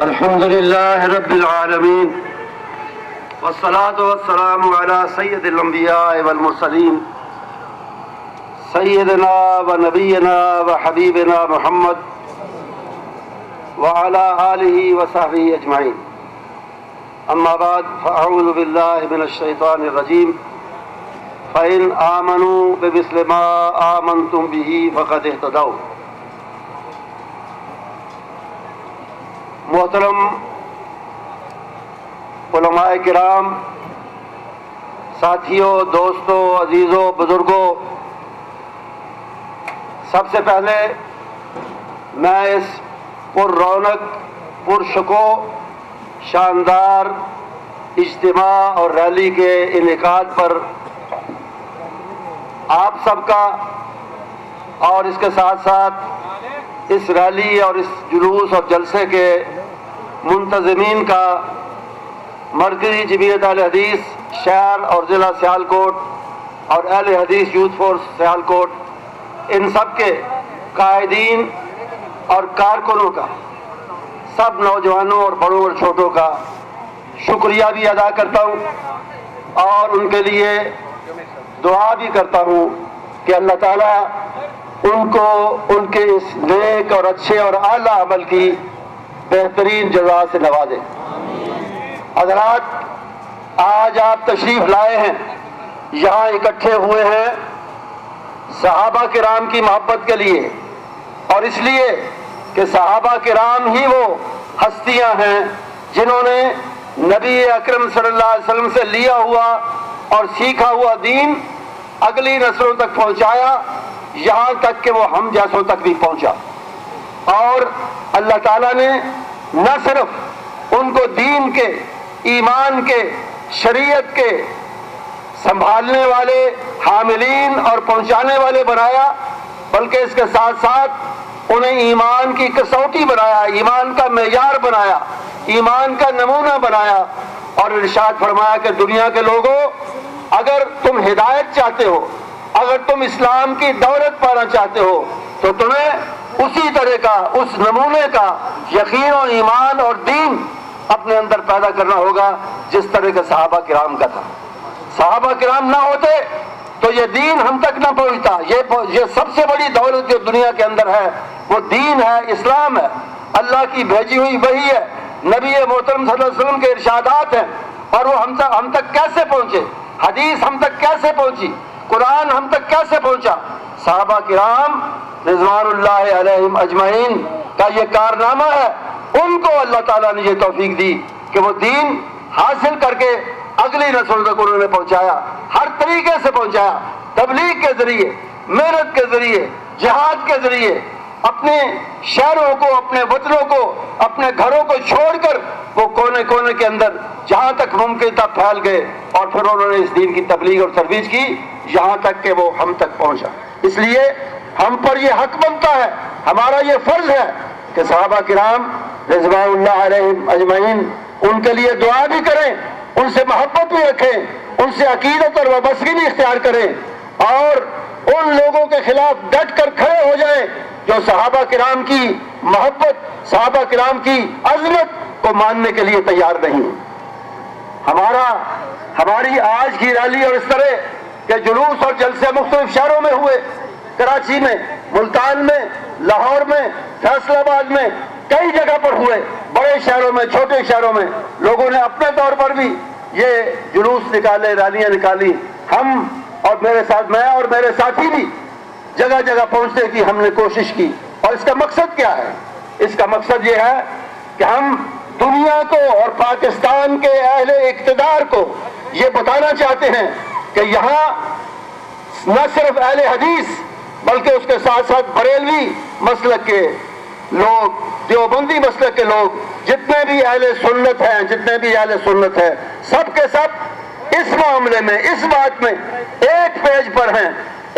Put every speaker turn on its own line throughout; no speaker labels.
الحمد لله رب العالمين والصلاة والسلام على سيد الأنبياء والمرسلين سيدنا ونبينا وحبيبنا محمد وعلى آله وصحبه أجمعين. أما بعد فأعوذ بالله من الشيطان الرجيم. فإن آمنوا بمثل ما آمنتم به فقد اهتدوا. محترم علماء کرام، ساتھیوں، دوستوں، عزیزوں، بزرگوں، سب سے پہلے میں اس پر رونق، پرشکو، شاندار اجتماع اور ریلی کے انعقاد پر آپ سب کا اور اس کے ساتھ ساتھ اس ریلی اور اس جلوس اور جلسے کے منتظمین کا مرکزی جمعیت اہل حدیث شہر اور ضلع سیالکوٹ اور اہل حدیث یوتھ فورس سیالکوٹ، ان سب کے قائدین اور کارکنوں کا، سب نوجوانوں اور بڑوں اور چھوٹوں کا شکریہ بھی ادا کرتا ہوں اور ان کے لیے دعا بھی کرتا ہوں کہ اللہ تعالیٰ ان کو ان کے اس نیک اور اچھے اور اعلیٰ عمل کی بہترین جزا سے نوازے. حضرات، آج آپ تشریف لائے ہیں، یہاں اکٹھے ہوئے ہیں صحابہ کرام کی محبت کے لیے، اور اس لیے کہ صحابہ کرام ہی وہ ہستیاں ہیں جنہوں نے نبی اکرم صلی اللہ علیہ وسلم سے لیا ہوا اور سیکھا ہوا دین اگلی نسلوں تک پہنچایا، یہاں تک کہ وہ ہم جیسوں تک بھی پہنچا. اور اللہ تعالیٰ نے نہ صرف ان کو دین کے، ایمان کے، شریعت کے سنبھالنے والے، حاملین اور پہنچانے والے بنایا، بلکہ اس کے ساتھ ساتھ انہیں ایمان کی کسوٹی بنایا، ایمان کا معیار بنایا، ایمان کا نمونہ بنایا، اور ارشاد فرمایا کہ دنیا کے لوگوں، اگر تم ہدایت چاہتے ہو، اگر تم اسلام کی دولت پانا چاہتے ہو، تو تمہیں اسی طرح کا، اس نمونے کا یقین و ایمان اور دین اپنے اندر پیدا کرنا ہوگا جس طرح کے صحابہ کرام کا تھا. صحابہ کرام نہ ہوتے تو یہ دین ہم تک نہ پہنچتا. یہ سب سے بڑی دولت جو دنیا کے اندر ہے وہ دین ہے، اسلام ہے، اللہ کی بھیجی ہوئی وحی ہے، نبی محترم صلی اللہ علیہ وسلم کے ارشادات ہیں. اور وہ ہم تک کیسے پہنچے؟ حدیث ہم تک کیسے پہنچی؟ قرآن ہم تک کیسے پہنچا؟ صحابہ کرام رضوان اللہ علیہم اجمعین کا یہ کارنامہ ہے. ان کو اللہ تعالیٰ نے یہ توفیق دی کہ وہ دین حاصل کر کے اگلی نسل تک انہوں نے پہنچایا، ہر طریقے سے پہنچایا، تبلیغ کے ذریعے، محنت کے ذریعے، جہاد کے ذریعے، اپنے شہروں کو، اپنے وطنوں کو، اپنے گھروں کو چھوڑ کر وہ کونے کونے کے اندر جہاں تک ممکن تھا پھیل گئے، اور پھر انہوں نے اس دین کی تبلیغ اور ترویج کی یہاں تک کہ وہ ہم تک پہنچا. اس لیے ہم پر یہ حق بنتا ہے، ہمارا یہ فرض ہے کہ صحابہ کرام رضوان اللہ علیہم اجمعین ان کے لیے دعا بھی کریں، ان سے محبت بھی رکھیں، ان سے عقیدت اور وابستگی بھی اختیار کریں، اور ان لوگوں کے خلاف ڈٹ کر کھڑے ہو جائیں جو صحابہ کرام کی محبت، صحابہ کرام کی عظمت کو ماننے کے لیے تیار نہیں. ہماری آج کی ریلی اور اس طرح کے جلوس اور جلسے مختلف شہروں میں ہوئے، کراچی میں، ملتان میں، لاہور میں، فیصل آباد میں، کئی جگہ پر ہوئے، بڑے شہروں میں، چھوٹے شہروں میں لوگوں نے اپنے طور پر بھی یہ جلوس نکالے، ریلیاں نکالی. ہم اور میرے ساتھ، میں اور میرے ساتھی بھی جگہ جگہ پہنچنے کی ہم نے کوشش کی. اور اس کا مقصد کیا ہے؟ اس کا مقصد یہ ہے کہ ہم دنیا کو اور پاکستان کے اہل اقتدار کو یہ بتانا چاہتے ہیں کہ یہاں نہ صرف اہل حدیث بلکہ اس کے ساتھ ساتھ بریلوی مسلک کے لوگ، دیوبندی مسلک کے لوگ، جتنے بھی اہل سنت ہیں، سب کے سب اس معاملے میں، اس بات میں ایک پیج پر ہیں،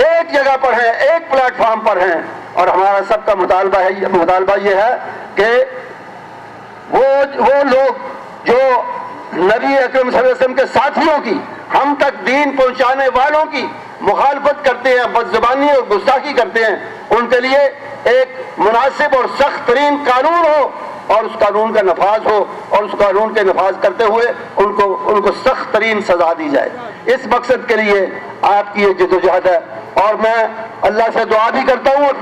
ایک جگہ پر ہیں، ایک پلیٹ فارم پر ہیں. اور ہمارا سب کا مطالبہ یہ ہے کہ وہ لوگ جو نبی اکرم صلی اللہ علیہ وسلم کے ساتھیوں کی، ہم تک دین پہنچانے والوں کی مخالفت کرتے ہیں، بدزبانی اور گستاخی کرتے ہیں، ان کے لیے ایک مناسب اور سخت ترین قانون ہو اور اس قانون کا نفاذ ہو اور اس قانون کے نفاذ کرتے ہوئے ان کو سخت ترین سزا دی جائے. اس مقصد کے لیے آپ کی یہ جدوجہد ہے اور میں اللہ سے دعا بھی کرتا ہوں اور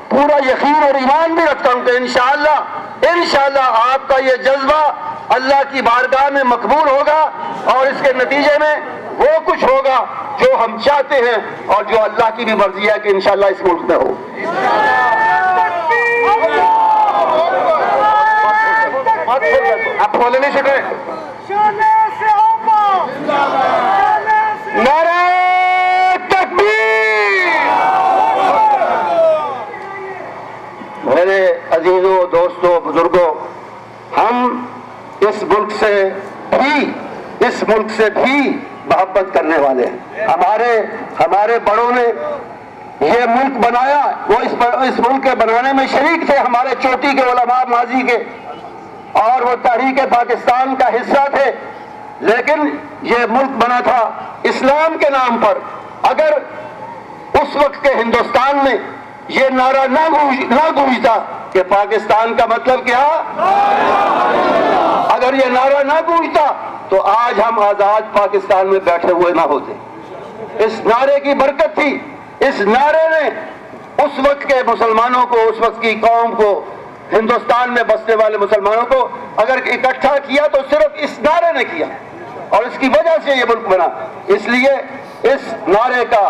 پورا یقین اور ایمان بھی رکھتا ہوں کہ انشاءاللہ آپ کا یہ جذبہ اللہ کی بارگاہ میں مقبول ہوگا اور اس کے نتیجے میں وہ کچھ ہوگا جو ہم چاہتے ہیں اور جو اللہ کی بھی مرضی ہے کہ انشاءاللہ اس ملک میں ہو. آپ بولے نہیں سکے. نعرہ تکبیر. میرے عزیزوں، دوستوں، بزرگوں، ہم اس ملک سے بھی محبت کرنے والے ہیں. ہمارے بڑوں نے یہ ملک بنایا، وہ اس ملک کے بنانے میں شریک تھے، ہمارے چوٹی کے علماء ماضی کے، اور وہ تحریک پاکستان کا حصہ تھے. لیکن یہ ملک بنا تھا اسلام کے نام پر. اگر اس وقت کے ہندوستان میں یہ نعرہ نہ گونجتا کہ پاکستان کا مطلب کیا، اگر یہ نعرہ نہ گونجتا تو آج ہم آزاد پاکستان میں بیٹھے ہوئے نہ ہوتے. اس نعرے کی برکت تھی. اس نعرے نے اس وقت کے مسلمانوں کو، اس وقت کی قوم کو، ہندوستان میں بسنے والے مسلمانوں کو اگر اکٹھا کیا تو صرف اس نعرے نے کیا اور اس کی وجہ سے یہ ملک بنا. اس لیے اس نعرے کا،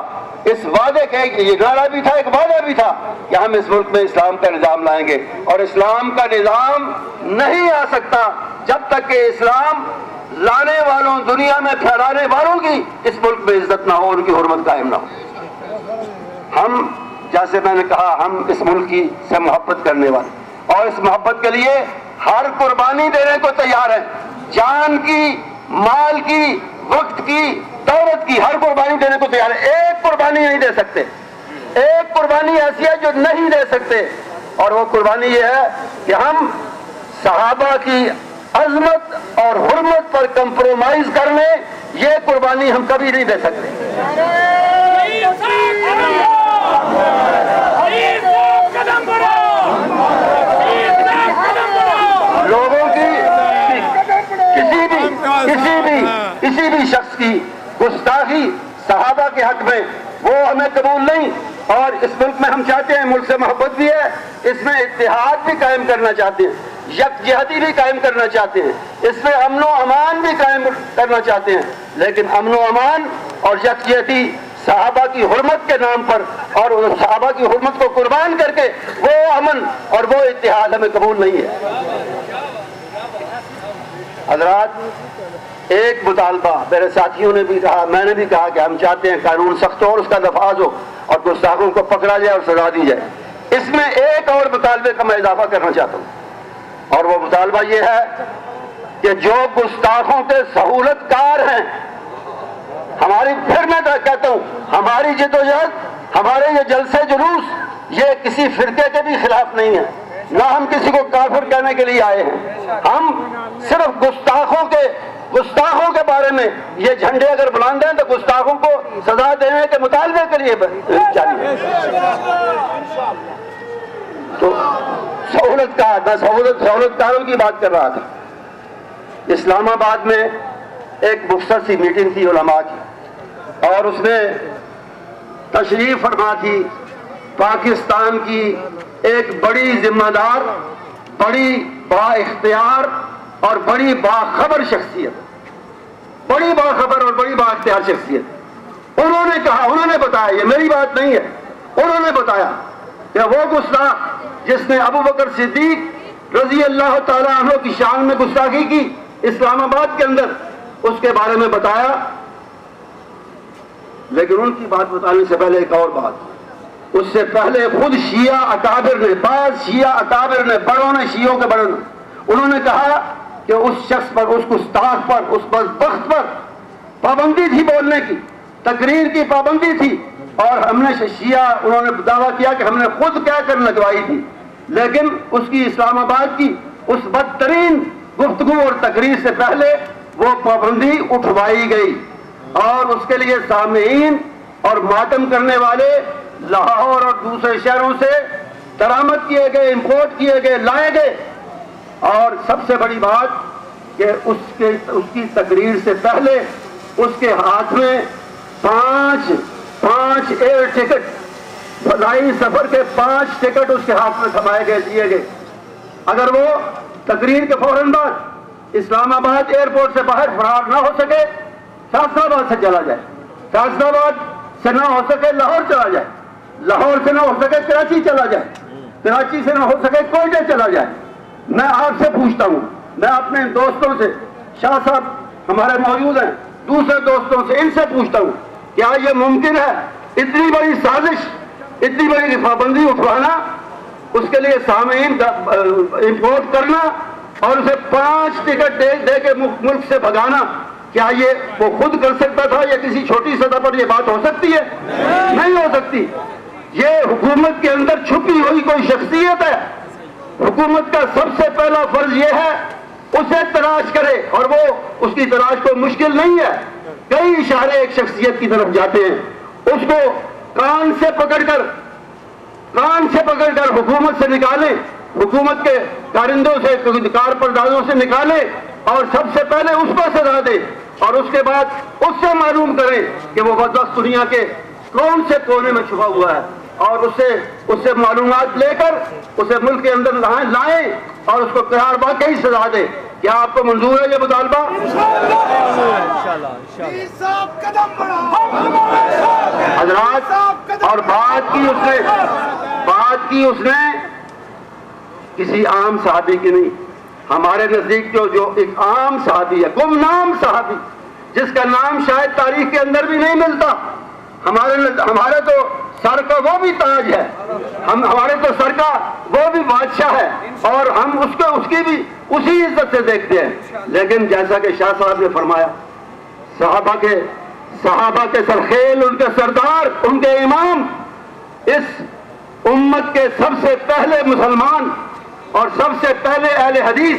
اس وعدے کا، یہ نعرہ بھی تھا، ایک وعدہ بھی تھا کہ ہم اس ملک میں اسلام کا نظام لائیں گے. اور اسلام کا نظام نہیں آ سکتا جب تک کہ اسلام لانے والوں، دنیا میں پھیلانے والوں کی اس ملک میں عزت نہ ہو، ان کی حرمت قائم نہ ہو. ہم، جیسے میں نے کہا، ہم اس ملک کی سے محبت کرنے والے اور اس محبت کے لیے ہر قربانی دینے کو تیار ہیں. جان کی، مال کی، وقت کی، دولت کی، ہر قربانی دینے کو تیار ہے. ایک قربانی نہیں دے سکتے. ایک قربانی ایسی ہے جو نہیں دے سکتے، اور وہ قربانی یہ ہے کہ ہم صحابہ کی عظمت اور حرمت پر کمپرومائز کر لیں. یہ قربانی ہم کبھی نہیں دے سکتے. لوگوں کی کسی بھی شخص کی گستاخی صحابہ کے حق میں وہ ہمیں قبول نہیں. اور اس ملک میں ہم چاہتے ہیں، ملک سے محبت بھی ہے، اس میں اتحاد بھی قائم کرنا چاہتے ہیں، یکجہتی بھی قائم کرنا چاہتے ہیں، اس میں امن و امان بھی قائم کرنا چاہتے ہیں. لیکن امن و امان اور یکجہتی صحابہ کی حرمت کے نام پر اور صحابہ کی حرمت کو قربان کر کے وہ امن اور وہ اتحاد ہمیں قبول نہیں ہے. حضرات، ایک مطالبہ میرے ساتھیوں نے بھی کہا، میں نے بھی کہا کہ ہم چاہتے ہیں قانون سخت ہو اور اس کا نفاذ ہو اور گستاخوں کو پکڑا جائے اور سزا دی جائے. اس میں ایک اور مطالبے کا میں اضافہ کرنا چاہتا ہوں، اور وہ مطالبہ یہ ہے کہ جو گستاخوں کے سہولت کار ہیں، پھر میں کہتا ہوں، ہماری جدوجہد، ہمارے یہ جلسے جلوس، یہ کسی فرقے کے بھی خلاف نہیں ہے، نہ ہم کسی کو کافر کہنے کے لیے آئے ہیں. ہم صرف گستاخوں کے بارے میں یہ جھنڈے اگر بلند ہیں تو گستاخوں کو سزا دینے کے مطالبے کے لیے چاہیے. تو سہولت کا، میں سہولت کاروں کی بات کر رہا تھا. اسلام آباد میں ایک مختصر سی میٹنگ تھی علماء کی، اور اس میں تشریف فرما تھی پاکستان کی ایک بڑی ذمہ دار، بڑی با اختیار اور بڑی باخبر شخصیت، بڑی باخبر اور بڑی با اختیار شخصیت. انہوں نے کہا، انہوں نے بتایا، یہ میری بات نہیں ہے، انہوں نے بتایا کہ وہ گستاخ جس نے ابو بکر صدیق رضی اللہ تعالیٰ عنہ کی شان میں گستاخی کی اسلام آباد کے اندر، اس کے بارے میں بتایا. لیکن ان کی بات بتانے سے پہلے ایک اور بات، اس سے پہلے خود شیعہ اکابر نے، بعض شیعہ اکابر نے، بڑوں نے، شیعوں کے بڑوں نے، انہوں نے کہا کہ اس شخص پر، اس گستاخ پر، اس بدبخت پر پابندی تھی بولنے کی، تقریر کی پابندی تھی. اور ہم نے شیعہ، انہوں نے دعویٰ کیا کہ ہم نے خود کہہ کر لگوائی تھی، لیکن اس کی اسلام آباد کی اس بدترین گفتگو اور تقریر سے پہلے وہ پابندی اٹھوائی گئی. اور اس کے لیے سامعین اور ماتم کرنے والے لاہور اور دوسرے شہروں سے درآمد کیے گئے، امپورٹ کیے گئے، لائے گئے. اور سب سے بڑی بات کہ اس کی تقریر سے پہلے اس کے ہاتھ میں پانچ ایئر ٹکٹ، فضائی سفر کے 5 ٹکٹ اس کے ہاتھ میں تھمائے گئے، دیے گئے۔ اگر وہ تقریر کے فوراً بعد اسلام آباد ایئرپورٹ سے باہر فرار نہ ہو سکے، فیصلہ آباد سے چلا جائے، فیصلہ آباد سے نہ ہو سکے لاہور چلا جائے، لاہور سے نہ ہو سکے کراچی چلا جائے، کراچی سے نہ ہو سکے کوئٹہ چلا جائے۔ میں آپ سے پوچھتا ہوں، میں اپنے دوستوں سے، شاہ صاحب ہمارے موجود ہیں، دوسرے دوستوں سے، ان سے پوچھتا ہوں کیا یہ ممکن ہے اتنی بڑی سازش، اتنی بڑی رفع بندی اٹھوانا، اس کے لیے سامعین امپورٹ کرنا اور اسے 5 ٹکٹ دے کے ملک سے بھگانا؟ کیا یہ وہ خود کر سکتا تھا یا کسی چھوٹی سطح پر یہ بات ہو سکتی ہے؟ نہیں ہو سکتی۔ یہ حکومت کے اندر چھپی ہوئی کوئی شخصیت ہے۔ حکومت کا سب سے پہلا فرض یہ ہے اسے تلاش کرے، اور وہ اس کی تلاش کو مشکل نہیں ہے۔ کئی اشارے ایک شخصیت کی طرف جاتے ہیں، اس کو کان سے پکڑ کر حکومت سے نکالیں، حکومت کے کارندوں سے، کار پردازوں سے نکالیں اور سب سے پہلے اس کو سزا دیں، اور اس کے بعد اس سے معلوم کریں کہ وہ بدبخت دنیا کے کون سے کونے میں چھپا ہوا ہے، اور اس سے معلومات لے کر اسے ملک کے اندر لائیں اور اس کو قرار واقعی سزا دیں۔ کیا آپ کو منظور ہے یہ مطالبہ؟ حضرات، اور بات کی اس نے کسی عام صحابی کی نہیں، ہمارے نزدیک جو ایک عام صحابی ہے، گمنام صحابی، جس کا نام شاید تاریخ کے اندر بھی نہیں ملتا، ہمارے تو سر کا وہ بھی تاج ہے، ہمارے تو سر کا وہ بھی بادشاہ ہے، اور ہم اس کی بھی اسی عزت سے دیکھتے ہیں۔ لیکن جیسا کہ شاہ صاحب نے فرمایا، صحابہ کے سرخیل، ان کے سردار، ان کے امام، اس امت کے سب سے پہلے مسلمان اور سب سے پہلے اہل حدیث۔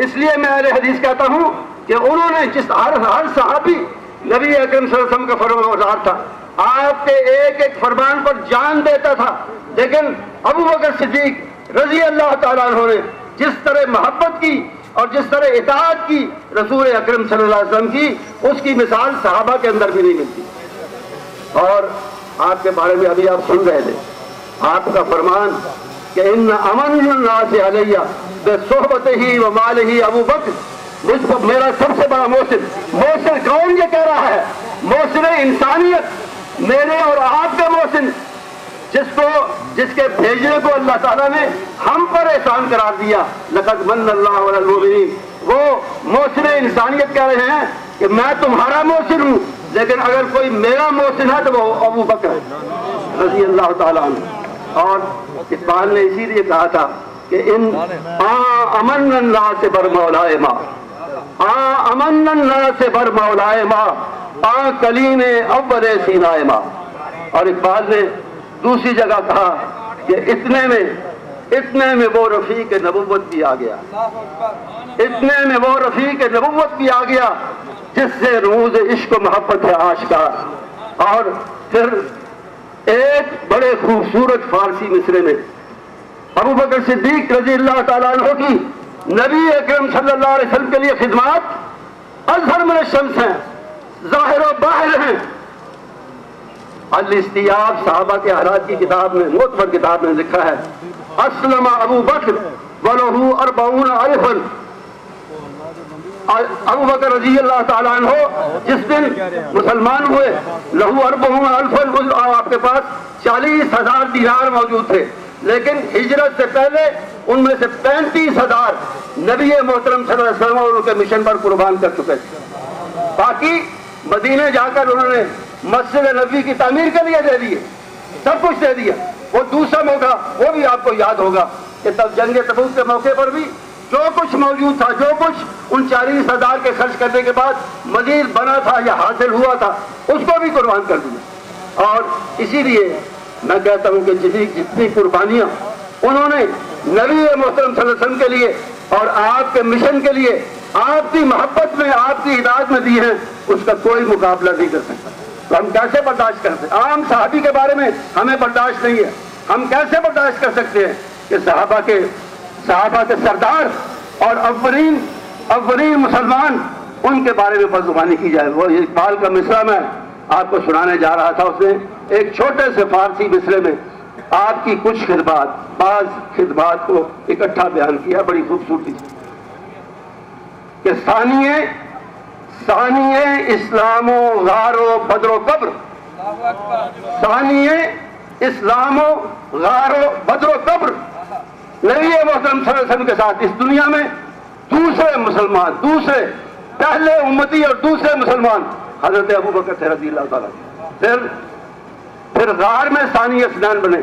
اس لیے میں اہل حدیث کہتا ہوں کہ انہوں نے ہر صحابی نبی اکرم صلی اللہ علیہ وسلم کا فرمانبردار تھا، آپ کے ایک ایک فرمان پر جان دیتا تھا۔ لیکن ابو بکر صدیق رضی اللہ تعالیٰ عنہ نے جس طرح محبت کی اور جس طرح اطاعت کی رسول اکرم صلی اللہ علیہ وسلم کی، اس کی مثال صحابہ کے اندر بھی نہیں ملتی۔ اور آپ کے بارے میں ابھی آپ سن رہے تھے، آپ کا فرمان کہ ان امن الناس علیہ بصحبتہ و مالہ ابو بکر، مجھ پر میرا سب سے بڑا محسن کون یہ کہہ رہا ہے؟ محسن انسانیت، میرے اور آپ کے محسن، جس کے بھیجنے کو اللہ تعالیٰ نے ہم پر احسان قرار دیا، لقد من اللہ علی المؤمنین، وہ محسن انسانیت کہہ رہے ہیں کہ میں تمہارا محسن ہوں، لیکن اگر کوئی میرا محسن ہے تو وہ ابو بکر رضی اللہ تعالیٰ عنہ۔ اور اقبال نے اسی لیے کہا تھا کہ ان امن الناس بر مولائے ما، امن الناس بر مولائے ما، کلیم اول سینائے ما۔ اور اقبال نے دوسری جگہ کہا کہ اتنے میں وہ رفیق نبوت بھی آ گیا، اتنے میں وہ رفیق نبوت بھی آ گیا جس سے روز عشق و محبت ہے آشکار۔ اور پھر ایک بڑے خوبصورت فارسی مصرے میں ابو بکر صدیق رضی اللہ تعالیٰ عنہ کی نبی اکرم صلی اللہ علیہ وسلم کے لیے خدمات اظہر من الشمس ہیں، ظاہر و باہر ہیں۔ الاستیاب صحابہ کے حالات کی کتاب میں، معتبر کتاب میں لکھا ہے، اسلم ابو بکر ولہ 40,000۔ ابو بکر رضی اللہ تعالیٰ عنہ جس دن مسلمان ہوئے، لہو 40,000، آپ کے پاس 40,000 دینار موجود تھے، لیکن ہجرت سے پہلے ان میں سے 35,000 نبی محترم صلی اللہ علیہ وسلم اور ان کے مشن پر قربان کر چکے تھے۔ باقی مدینے جا کر انہوں نے مسجد نبوی کی تعمیر کے لیے دے دیے، سب کچھ دے دیا۔ وہ دوسرا موقع وہ بھی آپ کو یاد ہوگا کہ تب جنگ تبوک کے موقع پر بھی جو کچھ موجود تھا، جو کچھ ان 40,000 کے خرچ کرنے کے بعد مزید بنا تھا یا حاصل ہوا تھا، اس کو بھی قربان کر دیا۔ اور اسی لیے میں کہتا ہوں کہ جتنی قربانیاں انہوں نے نبی محترم صلی اللہ علیہ وسلم کے لیے اور آپ کے مشن کے لیے، آپ کی محبت میں، آپ کی اطاعت میں دی ہیں، اس کا کوئی مقابلہ نہیں کر سکتا۔ تو ہم کیسے برداشت کرتے ہیں؟ عام صحابی کے بارے میں ہمیں برداشت نہیں ہے، ہم کیسے برداشت کر سکتے ہیں کہ صحابہ کے سردار اور اولین مسلمان ان کے بارے میں بدزبانی کی جائے. وہ اقبال کا مصرع میں آپ کو سنانے جا رہا تھا. اس نے ایک چھوٹے سے فارسی مصرع میں آپ کی کچھ خدمات، بعض خدمات کو اکٹھا بیان کیا بڑی خوبصورتی سے کہ ثانیے اسلام و غار و بدر و قبر، ثانیے اسلام و غار و بدر و قبر، نبی محترم صلی اللہ علیہ وسلم کے ساتھ اس دنیا میں دوسرے مسلمان، دوسرے پہلے امتی اور دوسرے مسلمان حضرت ابوبکر رضی اللہ تعالیٰ. پھر غار میں ثانی اسنان بنے.